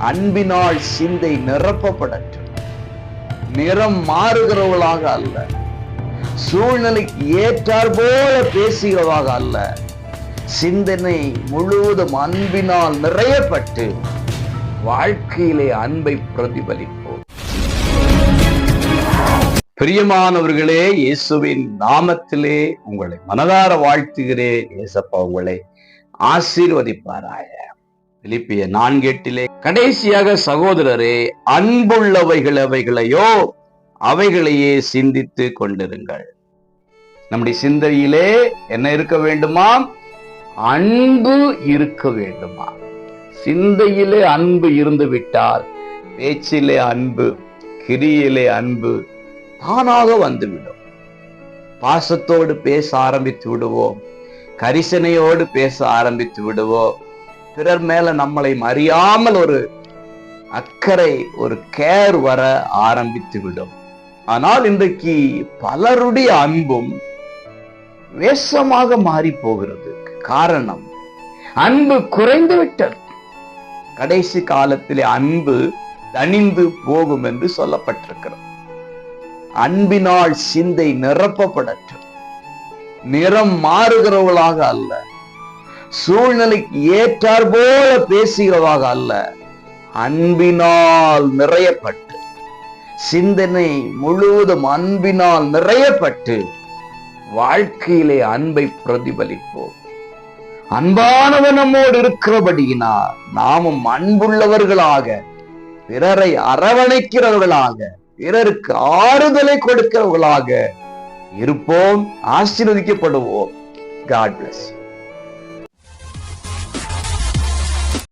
அன்பினால் சிந்தை நிரப்பப்படட்டும். நிறம் மாறுகிறவர்களாக அல்ல, சூழ்நிலைக்கு ஏற்றார் போல பேசுகிறவாக அல்ல, சிந்தனை முழுவதும் அன்பினால் நிறையப்பட்டு வாழ்க்கையிலே அன்பை பிரதிபலிப்போம். பிரியமானவர்களே, இயேசுவின் நாமத்திலே உங்களை மனதார வாழ்த்துகிறேன். இயேசப்பா உங்களை ஆசீர்வதிப்பாராய. பிலிப்பியர் 4:8 கடைசியாக சகோதரரே, அன்புள்ளவைகள் அவைகளையோ அவைகளையே சிந்தித்து கொண்டிருங்கள். நம்முடைய சிந்தையிலே என்ன இருக்க வேண்டுமா? அன்பு இருக்க வேண்டுமா? சிந்தையிலே அன்பு இருந்து விட்டால் பேச்சிலே அன்பு, கிரியிலே அன்பு தானாக வந்துவிடும். பாசத்தோடு பேச ஆரம்பித்து விடுவோம், கரிசனையோடு பேச ஆரம்பித்து விடுவோம். பிறர் மேல நம்மளை அறியாமல் ஒரு அக்கறை, ஒரு கேர் வர ஆரம்பித்து விடும். ஆனால் இன்றைக்கு பலருடைய அன்பும் வேஷமாக மாறி போகிறது. காரணம், அன்பு குறைந்து விட்டது. கடைசி காலத்திலே அன்பு தணிந்து போகும் என்று சொல்லப்பட்டிருக்கிறது. அன்பினால் சிந்தை நிரப்பப்படட்டும். நிறம் மாறுகிறவர்களாக அல்ல, சூழ்நிலைக்கு ஏற்றார் போல பேசுகிறவாக அல்ல, அன்பினால் நிறையப்பட்டு, சிந்தனை முழுவதும் அன்பினால் நிறையப்பட்டு வாழ்க்கையிலே அன்பை பிரதிபலிப்போம். அன்பானவன் நம்மோடு இருக்கிறபடியினால் நாமும் அன்புள்ளவர்களாக, பிறரை அரவணைக்கிறவர்களாக, பிறருக்கு ஆறுதலை கொடுக்கிறவர்களாக இருப்போம். ஆசீர்வதிக்கப்படுவோம். God bless you.